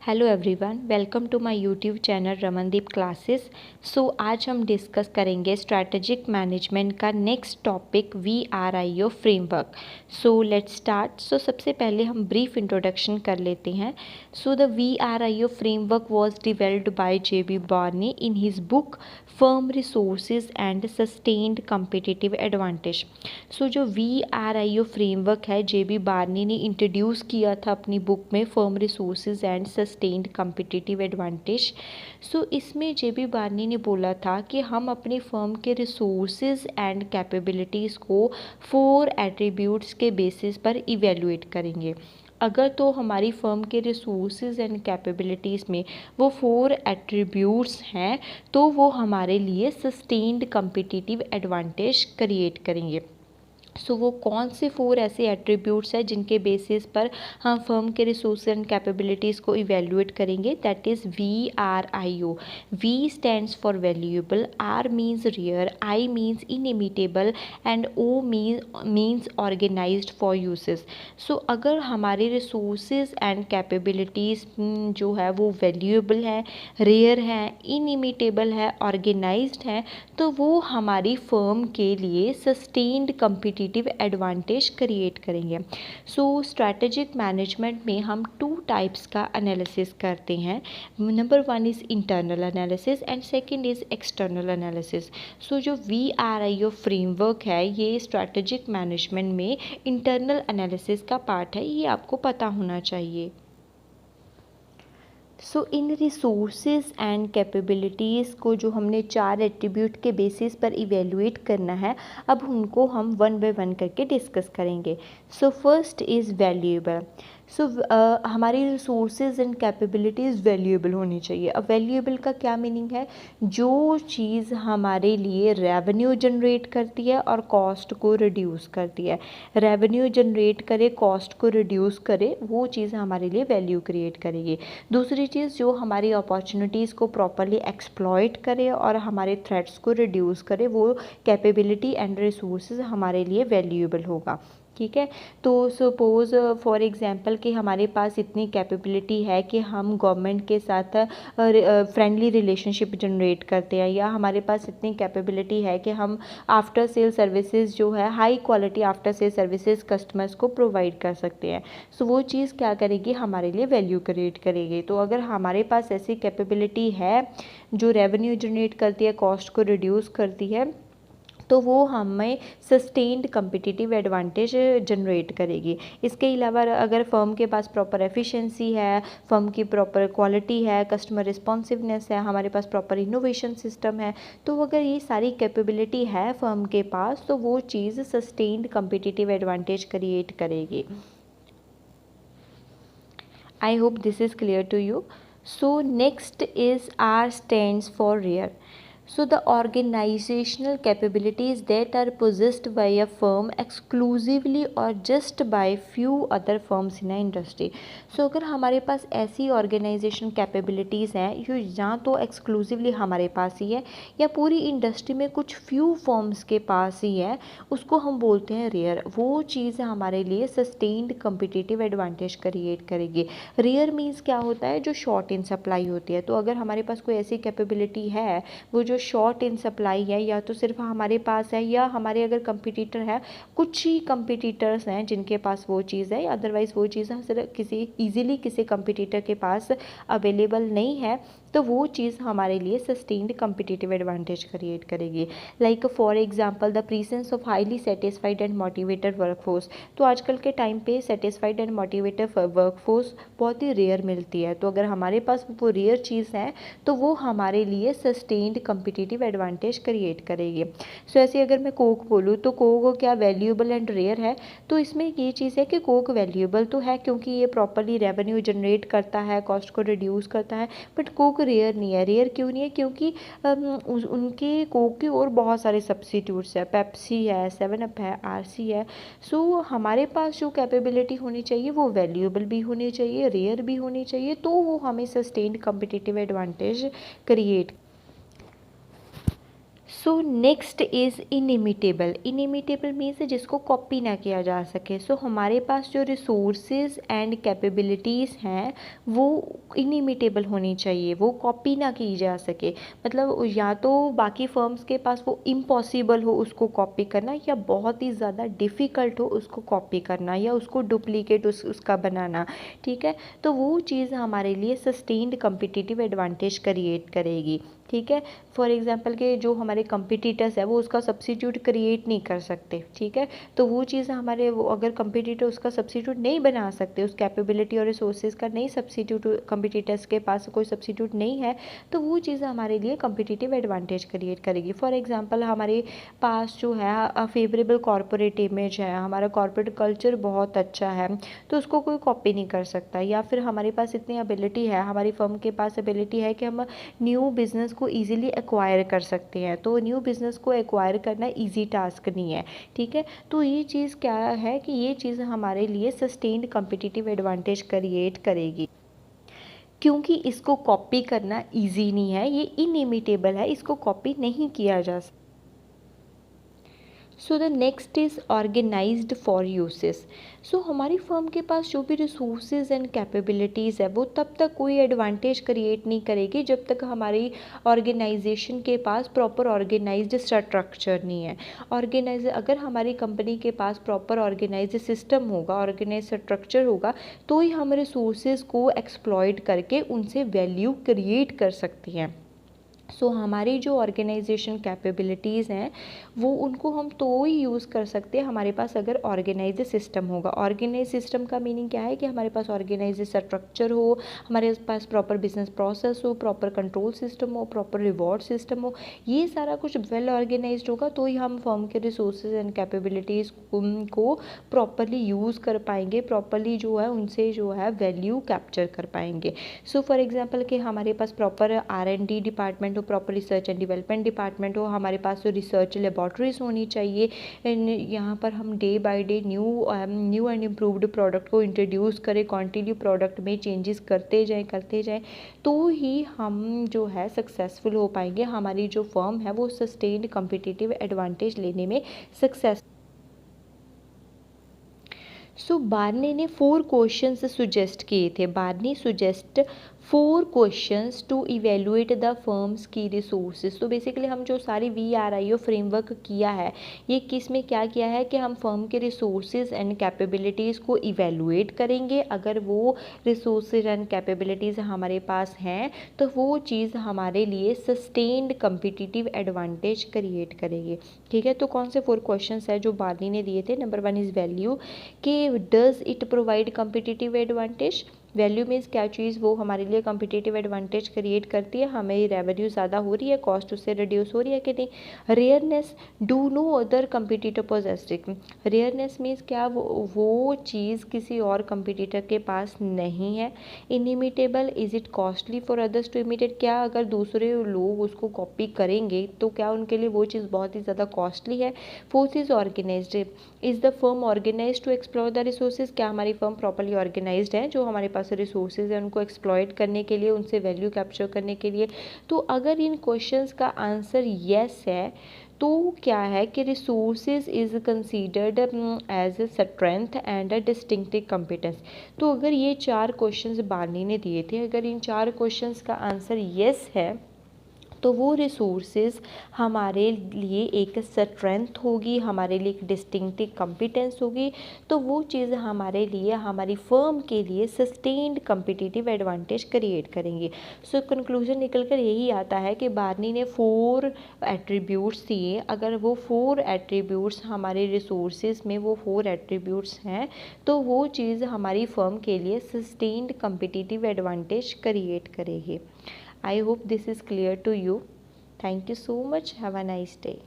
Hello everyone, welcome to my YouTube channel Ramandeep classes. So आज हम discuss करेंगे strategic management का next topic VRIO framework. So let's start. So सबसे पहले हम ब्रीफ इंट्रोडक्शन कर लेते हैं। So the VRIO framework was developed by JB Barney in his book firm resources and sustained competitive advantage. So जो VRIO framework है JB Barney ने introduce किया था अपनी बुक में firm resources and sustained competitive advantage. सो इसमें JB Barney ने बोला था कि हम अपनी फर्म के रिसोर्सेज एंड कैपेबिलिटीज़ को 4 एट्रीब्यूट्स के बेसिस पर इवेलुएट करेंगे। अगर तो हमारी फर्म के रिसोर्सेज एंड कैपेबिलिटीज़ में वो 4 एट्रीब्यूट्स हैं तो वो हमारे लिए सस्टेन्ड कम्पिटिटिव एडवांटेज क्रिएट करेंगे। सो वो कौन से 4 ऐसे एट्रीब्यूट्स हैं जिनके बेसिस पर हम फर्म के रिसोर्स एंड कैपेबिलिटीज़ को इवेल्युएट करेंगे? That is VRIO। V stands for valuable, R means rare, I means inimitable and O means organised for uses. So अगर हमारे रिसोर्सेज एंड कैपेबिलिटीज़ जो है वो वैल्यूएबल है, रेयर है, इनइमिटेबल है, ऑर्गेनाइज्ड है, तो वो हमारी फर्म के लिए सस्टेन्ड कम्पिटिटिव एडवांटेज क्रिएट करेंगे। सो स्ट्रैटेजिक मैनेजमेंट में हम 2 टाइप्स का एनालिसिस करते हैं। Number 1 is internal analysis and second is external analysis. So जो VRIO फ्रेमवर्क है ये स्ट्रैटेजिक मैनेजमेंट में इंटरनल एनालिसिस का पार्ट है, ये आपको पता होना चाहिए। सो इन रिसोर्सेज एंड कैपेबिलिटीज़ को जो हमने 4 एट्रीब्यूट के बेसिस पर इवेलुएट करना है, अब उनको हम 1 बाय 1 करके डिस्कस करेंगे। So first is valuable. So हमारी रिसोर्सेज एंड कैपेबिलिटीज़ वैल्यूएबल होनी चाहिए। अब वैल्यूएबल का क्या मीनिंग है? जो चीज़ हमारे लिए रेवेन्यू जनरेट करती है और कॉस्ट को रिड्यूस करती है, रेवेन्यू जनरेट करे, कॉस्ट को रिड्यूस करे, वो चीज़ हमारे लिए वैल्यू क्रिएट करेगी। दूसरी चीज़ जो हमारी अपॉर्चुनिटीज़ को प्रॉपरली एक्सप्लॉइट करे और हमारे थ्रेट्स को रिड्यूस करे, वो कैपेबिलिटी एंड रिसोर्सेज हमारे लिए वैल्यूएबल होगा। ठीक है, तो सपोज़ फॉर एग्जांपल कि हमारे पास इतनी कैपेबिलिटी है कि हम गवर्नमेंट के साथ फ्रेंडली रिलेशनशिप जनरेट करते हैं, या हमारे पास इतनी कैपेबिलिटी है कि हम आफ्टर सेल सर्विसेज जो है high quality after sale services customers को प्रोवाइड कर सकते हैं। सो वो चीज़ क्या करेगी? हमारे लिए वैल्यू क्रिएट करेगी। तो अगर हमारे पास ऐसी कैपेबिलिटी है जो रेवेन्यू जनरेट करती है, कॉस्ट को रिड्यूस करती है, तो वो हमें सस्टेन्ड कम्पिटिटिव एडवांटेज जनरेट करेगी। इसके अलावा अगर फर्म के पास प्रॉपर एफिशिएंसी है, फर्म की प्रॉपर क्वालिटी है, कस्टमर रिस्पॉन्सिवनेस है, हमारे पास प्रॉपर इनोवेशन सिस्टम है, तो अगर ये सारी कैपेबिलिटी है फर्म के पास, तो वो चीज़ सस्टेन्ड कम्पिटिटिव एडवांटेज क्रिएट करेगी। I hope this is clear to you. So next is R stands for rare. So the organizational capabilities that are possessed by a firm exclusively or just by few other firms in an industry. So अगर हमारे पास ऐसी organisation capabilities हैं जो या तो exclusively हमारे पास ही है या पूरी इंडस्ट्री में कुछ फ्यू फर्म्स के पास ही है, उसको हम बोलते हैं रेयर। वो चीज़ हमारे लिए सस्टेन्ड कम्पिटिटिव एडवांटेज क्रिएट करेगी। रेयर मीन्स क्या होता है? जो शॉर्ट इन सप्लाई होती है। तो अगर हमारे पास कोई ऐसी कैपेबिलिटी है वो जो शॉर्ट इन सप्लाई है, या तो सिर्फ हमारे पास है, या हमारे अगर कंपटीटर है, कुछ ही कंपटीटर्स हैं जिनके पास वो चीज़ है, अदरवाइज़ वो चीज़ सिर्फ किसी कंपटीटर के पास अवेलेबल नहीं है, तो वो चीज़ हमारे लिए सस्टेन्ड कम्पिटिटिव एडवांटेज क्रिएट करेगी। Like for example the presence of highly satisfied and motivated workforce. तो आजकल के टाइम पे सेटिस्फाइड एंड मोटिवेटेड वर्कफोर्स बहुत ही रेयर मिलती है। तो अगर हमारे पास वो रेयर चीज़ है तो वो हमारे लिए सस्टेन्ड कम्पिटिटिव एडवांटेज क्रिएट करेगी। सो ऐसे अगर मैं कोक बोलूँ तो कोक क्या वैल्यूएबल एंड रेयर है? तो इसमें ये चीज़ है कि कोक वैल्यूएबल तो है क्योंकि ये प्रॉपरली रेवेन्यू जनरेट करता है, कॉस्ट को रिड्यूस करता है, बट कोक रेयर नहीं है। रेयर क्यों नहीं है? क्योंकि उनके कोक के और बहुत सारे सब्स्टिट्यूट्स है, पेप्सी है, 7 अप है, RC है। सो हमारे पास जो कैपेबिलिटी होनी चाहिए वो वैल्यूएबल भी होनी चाहिए, रेयर भी होनी चाहिए, तो वो हमें sustained competitive advantage create. So next is inimitable. Inimitable means जिसको कॉपी ना किया जा सके। सो हमारे पास जो रिसोर्सेज एंड कैपेबिलिटीज़ हैं वो इनिमिटेबल होनी चाहिए, वो कॉपी ना की जा सके। मतलब या तो बाकी फर्म्स के पास वो इम्पॉसिबल हो उसको कॉपी करना, या बहुत ही ज़्यादा डिफ़िकल्ट हो उसको कॉपी करना, या उसको डुप्लीकेट उसका बनाना। ठीक है, तो वो चीज़ हमारे लिए सस्टेन्ड कम्पिटिटिव एडवांटेज क्रिएट करेगी। ठीक है, फॉर एग्जांपल के जो हमारे कंपटीटर्स है वो उसका सब्स्टिट्यूट क्रिएट नहीं कर सकते। ठीक है, तो वो चीज़ हमारे वो अगर कंपटीटर उसका सब्स्टिट्यूट नहीं बना सकते, उस कैपेबिलिटी और रिसोर्सेज का नहीं सब्स्टिट्यूट, कंपटीटर्स के पास कोई सब्स्टिट्यूट नहीं है, तो वो चीज़ हमारे लिए कंपिटिटिव एडवांटेज क्रिएट करेगी। फॉर एग्जाम्पल हमारे पास जो है फेवरेबल कॉरपोरेट इमेज है, हमारा कॉरपोरेट कल्चर बहुत अच्छा है, तो उसको कोई कॉपी नहीं कर सकता। या फिर हमारे पास इतनी एबिलिटी है, हमारी फर्म के पास एबिलिटी है कि हम न्यू बिज़नेस को ईजिली एक्वायर कर सकते हैं, तो न्यू बिज़नेस को एक्वायर करना ईजी टास्क नहीं है। ठीक है, तो ये चीज़ क्या है कि ये चीज़ हमारे लिए सस्टेन्ड कम्पिटिटिव एडवांटेज क्रिएट करेगी, क्योंकि इसको कॉपी करना ईजी नहीं है, ये इनिमिटेबल है, इसको कॉपी नहीं किया जा सकता। So the next is organised for uses. So हमारी फर्म के पास जो भी रिसोर्सेज एंड कैपेबिलिटीज़ है वो तब तक कोई एडवांटेज क्रिएट नहीं करेगी जब तक हमारी ऑर्गेनाइजेशन के पास प्रॉपर ऑर्गेनाइज्ड स्ट्रक्चर नहीं है। ऑर्गेनाइज अगर हमारी कंपनी के पास प्रॉपर ऑर्गेनाइज्ड सिस्टम होगा, ऑर्गेनाइज स्ट्रक्चर होगा, तो ही हम रिसोर्सेज को एक्सप्लॉइट करके उनसे वैल्यू क्रिएट कर सकते हैं। सो हमारी जो ऑर्गेनाइजेशन कैपेबिलिटीज़ हैं वो उनको हम तो ही यूज़ कर सकते हैं हमारे पास अगर ऑर्गेनाइज सिस्टम होगा। ऑर्गेनाइज सिस्टम का मीनिंग क्या है कि हमारे पास ऑर्गेनाइज स्ट्रक्चर हो, हमारे पास प्रॉपर बिजनेस प्रोसेस हो, प्रॉपर कंट्रोल सिस्टम हो, प्रॉपर रिवॉर्ड सिस्टम हो, ये सारा कुछ वेल ऑर्गेनाइज्ड होगा तो ही हम फर्म के रिसोर्सेज एंड कैपेबिलिटीज़ को प्रॉपरली यूज़ कर पाएंगे, प्रॉपरली जो है उनसे जो है वैल्यू कैप्चर कर पाएंगे। सो फॉर एग्जांपल कि हमारे पास proper R&D department, proper research and development department हो, हमारे पास रिसर्च लेबॉर्ट्रीज होनी चाहिए, यहाँ पर हम day by day new and improved product को इंट्रोड्यूस करें, कॉन्टिन्यू प्रोडक्ट में चेंजेस करते जाएं, तो ही हम जो है सक्सेसफुल हो पाएंगे, हमारी जो फर्म है वो सस्टेन्ड कम्पिटिटिव एडवांटेज लेने में सक्सेस। सो बार्ने ने 4 क्वेश्चंस सुजेस्ट किए थे। Barney suggest 4 questions to evaluate the firms की रिसोर्सेज। तो बेसिकली हम जो सारी VRIO फ्रेमवर्क किया है ये किस में क्या किया है कि हम फर्म के रिसोर्सेज एंड कैपेबिलिटीज़ को इवेलुएट करेंगे। अगर वो रिसोर्सेज एंड कैपेबिलिटीज़ हमारे पास हैं तो वो चीज़ हमारे लिए सस्टेन्ड कम्पिटिटिव एडवांटेज क्रिएट करेगी। ठीक है, तो कौन से 4 क्वेश्चंस है जो बार्नी ने दिए थे। नंबर 1 इज़ वैल्यू, कि does it provide competitive advantage. Value means क्या चीज़ वो हमारे लिए कम्पिटिटिव एडवांटेज क्रिएट करती है, हमें रेवेन्यू ज़्यादा हो रही है, कॉस्ट उससे रिड्यूस हो रही है कि नहीं। Rareness, do no other competitor possessing. Rareness means क्या, वो चीज़ किसी और कम्पिटिटर के पास नहीं है। Inimitable, is it costly for others to imitate. क्या अगर दूसरे लोग उसको कॉपी करेंगे तो क्या उनके लिए वो चीज़ बहुत ही ज़्यादा कॉस्टली है। Fourth is organised, is the firm organise to explore the resources. क्या हमारी फर्म प्रॉपरली ऑर्गेनाइज्ड है, जो हमारे पास रिसोर्सेज है उनको एक्सप्लॉइट करने के लिए, उनसे वैल्यू कैप्चर करने के लिए। तो अगर इन क्वेश्चंस का आंसर येस है तो क्या है कि resources is considered as a strength and a distinctive competence. तो अगर ये 4 क्वेश्चंस बार्नी ने दिए थे, अगर इन 4 क्वेश्चंस का आंसर येस है तो वो रिसोर्सेज हमारे लिए एक स्ट्रेंथ होगी, हमारे लिए एक डिस्टिंक्टिव कॉम्पिटेंस होगी, तो वो चीज़ हमारे लिए, हमारी फर्म के लिए सस्टेन्ड कम्पिटिटिव एडवांटेज क्रिएट करेंगे। सो कंक्लूजन निकल कर यही आता है कि बार्नी ने 4 एट्रीब्यूट्स दिए। अगर वो 4 एट्रीब्यूट्स हमारे रिसोर्सेज में वो 4 एट्रीब्यूट्स हैं तो वो चीज़ हमारी फर्म के लिए सस्टेन्ड कम्पिटिटिव एडवांटेज क्रिएट करेगी। I hope this is clear to you. Thank you so much. Have a nice day.